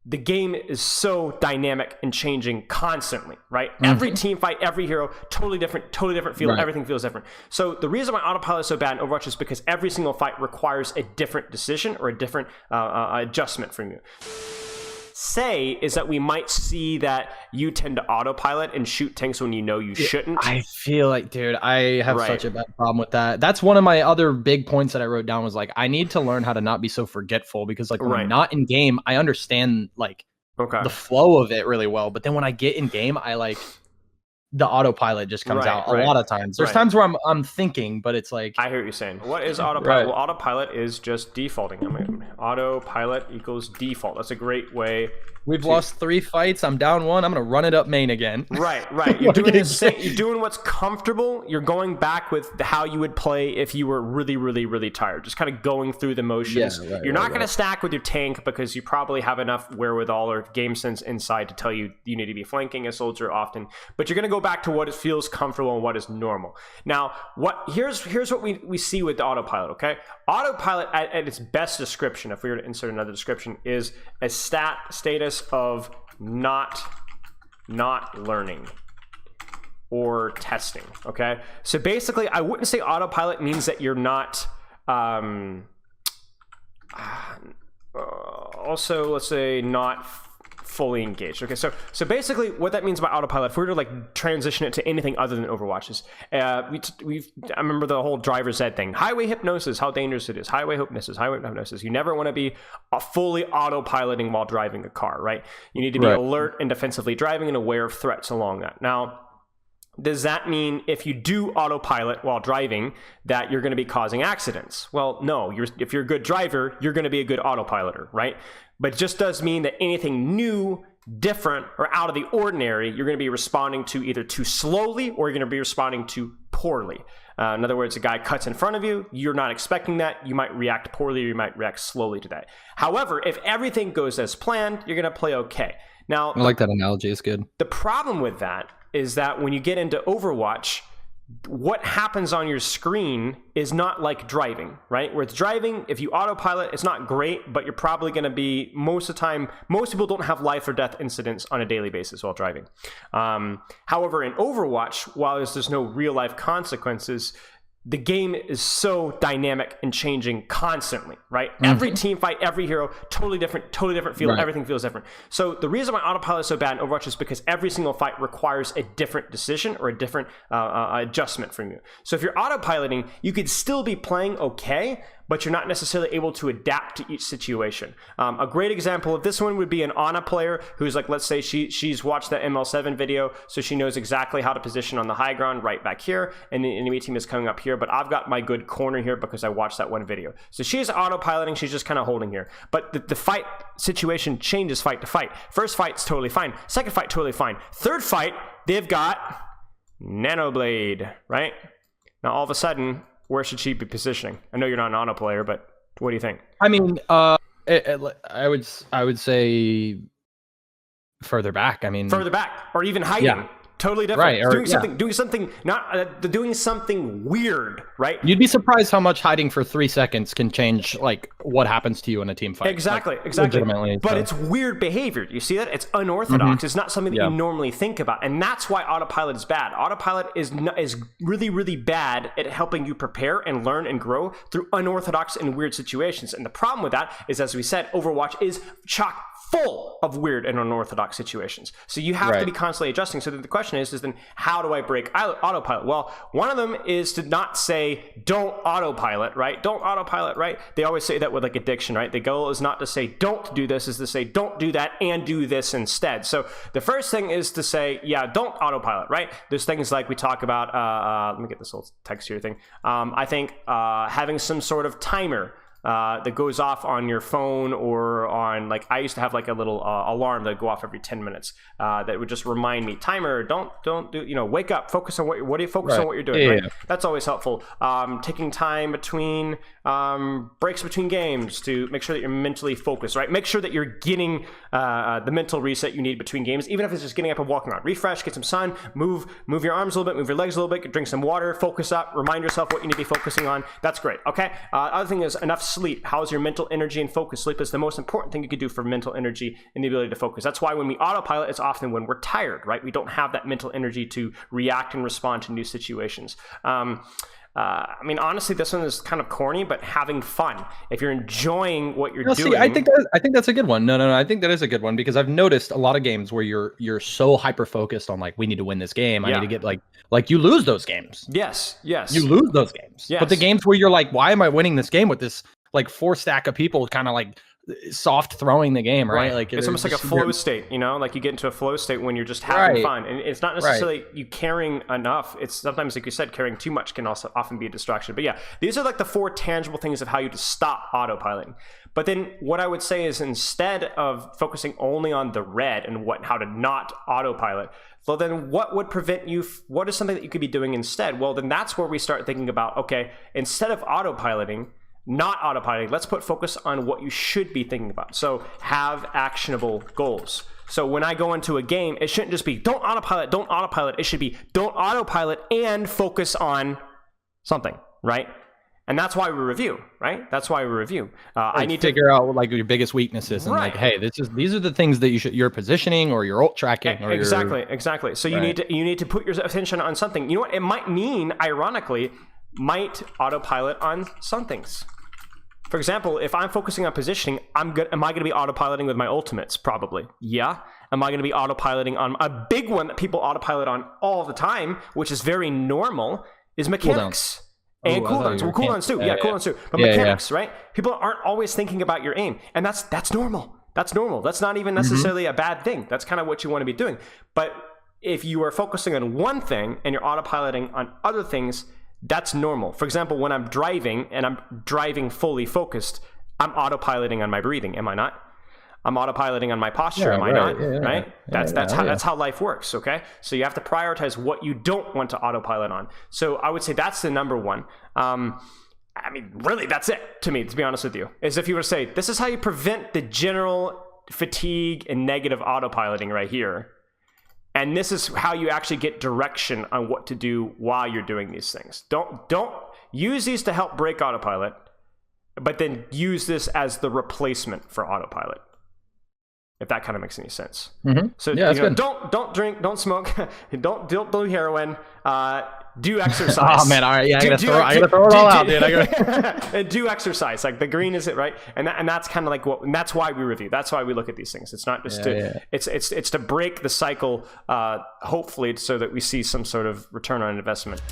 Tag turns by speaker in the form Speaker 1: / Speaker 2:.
Speaker 1: the game is so dynamic and changing constantly, right? Every team fight, every hero, totally different feel. Right. Everything feels different. So the reason why autopilot is so bad in Overwatch is because every single fight requires a different decision or a different adjustment from you. Say is that we might see that you tend to autopilot and shoot tanks when you know you shouldn't.
Speaker 2: I feel like, dude, I have such a bad problem with that. That's one of my other big points that I wrote down was like, I need to learn how to not be so forgetful because like when I'm not in game, I understand like the flow of it really well. But then when I get in game, I like the autopilot just comes out a lot of times. There's times where I'm thinking, but it's like
Speaker 1: I hear what you're saying. What is autopilot? Well, autopilot is just defaulting. I mean, autopilot equals default. That's a great way.
Speaker 2: We've lost 3 fights. I'm down 1. I'm gonna run it up main again.
Speaker 1: Right. You're doing you're doing what's comfortable. You're going back with how you would play if you were really tired. Just kind of going through the motions. Yeah, you're not gonna stack with your tank because you probably have enough wherewithal or game sense inside to tell you you need to be flanking a soldier often. But you're gonna go back to what it feels comfortable and what is normal. Now, here's what we see with the autopilot. Okay, autopilot at its best description, if we were to insert another description, is a status of not learning or testing. Okay, so basically I wouldn't say autopilot means that you're not also let's say not fully engaged. Okay, so basically what that means by autopilot, if we were to like transition it to anything other than Overwatch, is I remember the whole driver's ed thing. Highway hypnosis, how dangerous it is. Highway hypnosis. You never want to be fully autopiloting while driving a car, right? You need to be alert and defensively driving and aware of threats along that. Now, does that mean if you do autopilot while driving that you're going to be causing accidents? Well, no. If you're a good driver, you're going to be a good autopiloter, right? But it just does mean that anything new, different, or out of the ordinary, you're going to be responding to either too slowly or you're going to be responding to poorly. In other words, a guy cuts in front of you, you're not expecting that, you might react poorly or you might react slowly to that. However, if everything goes as planned, you're going to play okay. Now,
Speaker 2: I like that analogy, it's good.
Speaker 1: The problem with that is that when you get into Overwatch, what happens on your screen is not like driving, right? Where it's driving, if you autopilot, it's not great, but you're probably going to be, most of the time, most people don't have life or death incidents on a daily basis while driving. However, in Overwatch, while there's no real life consequences, the game is so dynamic and changing constantly, right? Every team fight, every hero, totally different feel. Everything feels different. So the reason why autopilot is so bad in Overwatch is because every single fight requires a different decision or a different adjustment from you. So if you're autopiloting, you could still be playing okay, but you're not necessarily able to adapt to each situation. A great example of this one would be an Ana player who's like, let's say she's watched that ML7 video, so she knows exactly how to position on the high ground right back here, and the enemy team is coming up here, but I've got my good corner here because I watched that one video. So she's autopiloting, she's just kind of holding here. But the fight situation changes fight to fight. First fight's totally fine. Second fight, totally fine. Third fight, they've got Nanoblade, right? Now all of a sudden, where should she be positioning? I know you're not an auto player, but what do you think?
Speaker 2: I mean, I would say further back. I mean,
Speaker 1: further back, or even hiding. Yeah. Totally different.
Speaker 2: Right, or,
Speaker 1: doing something weird, right?
Speaker 2: You'd be surprised how much hiding for 3 seconds can change like what happens to you in a team fight.
Speaker 1: Exactly. But it's weird behavior. You see that? It's unorthodox. It's not something that you normally think about, and that's why autopilot is bad. Autopilot is really bad at helping you prepare and learn and grow through unorthodox and weird situations. And the problem with that is, as we said, Overwatch is chock full of weird and unorthodox situations. So you have to be constantly adjusting. So then the question is then how do I break autopilot? Well, one of them is to not say don't autopilot, right? Don't autopilot, right? They always say that with like addiction, right? The goal is not to say don't do this, is to say don't do that and do this instead. So the first thing is to say, yeah, don't autopilot, right? There's things like we talk about, let me get this little text here thing. I think having some sort of timer that goes off on your phone, or on, like, I used to have like a little alarm that would go off every 10 minutes that would just remind me, timer, don't do, wake up, focus on what do you focus on what you're doing, right? That's always helpful. Taking time between breaks between games to make sure that you're mentally focused, right? Make sure that you're getting the mental reset you need between games, even if it's just getting up and walking around. Refresh, get some sun, move your arms a little bit, move your legs a little bit, drink some water, focus up, remind yourself what you need to be focusing on. That's great. Okay. Other thing is enough sleep? How's your mental energy and focus? Sleep is the most important thing you could do for mental energy and the ability to focus. That's why when we autopilot, it's often when we're tired, right? We don't have that mental energy to react and respond to new situations. I mean, honestly, this one is kind of corny, but having fun. If you're enjoying what you're doing,
Speaker 2: see, I think that's a good one. No, I think that is a good one because I've noticed a lot of games where you're so hyper focused on like, we need to win this game. I need to get like you lose those games.
Speaker 1: Yes.
Speaker 2: You lose those games. Yes. But the games where you're like, why am I winning this game with this like 4 stack of people kind of like soft throwing the game, right? Like
Speaker 1: it's almost like a flow state, you know, like you get into a flow state when you're just having fun, and it's not necessarily you caring enough. It's sometimes, like you said, caring too much can also often be a distraction. But yeah, these are like the 4 tangible things of how you just stop autopiloting. But then what I would say is, instead of focusing only on the red and how to not autopilot, well, then what would prevent you? What is something that you could be doing instead? Well, then that's where we start thinking about, okay, instead of autopiloting, not autopiloting, let's put focus on what you should be thinking about. So have actionable goals. So when I go into a game, it shouldn't just be don't autopilot. It should be don't autopilot and focus on something, right? And that's why we review, right? That's why we review. I need to
Speaker 2: figure out like your biggest weaknesses and like, hey, these are the things that you're positioning or you're ult tracking. Or
Speaker 1: exactly. So you need to put your attention on something. You know what? It might mean, ironically, might autopilot on some things. For example, if I'm focusing on positioning, am I going to be autopiloting with my ultimates? Probably. Yeah. Am I going to be autopiloting on a big one that people autopilot on all the time, which is very normal, is mechanics. And cooldowns. Well, cooldowns too. Yeah, cooldowns too. But mechanics, right? People aren't always thinking about your aim. And that's normal. That's normal. That's not even necessarily a bad thing. That's kind of what you want to be doing. But if you are focusing on one thing and you're autopiloting on other things, that's normal. For example, when I'm driving and I'm driving fully focused, I'm autopiloting on my breathing, am I not? I'm autopiloting on my posture, am I not? Right? That's how life works, okay? So you have to prioritize what you don't want to autopilot on. So I would say that's the number one. I mean, really, that's it to me, to be honest with you. Is if you were to say, this is how you prevent the general fatigue and negative autopiloting right here. And this is how you actually get direction on what to do while you're doing these things. Don't use these to help break autopilot, but then use this as the replacement for autopilot. If that kind of makes any sense. So don't drink, don't smoke, don't do heroin, do exercise.
Speaker 2: Oh man, all right, yeah, I gotta throw it all out, dude.
Speaker 1: And do exercise. Like the green is it, right? And that's kind of like and that's why we review. That's why we look at these things. It's not just it's to break the cycle, hopefully, so that we see some sort of return on investment.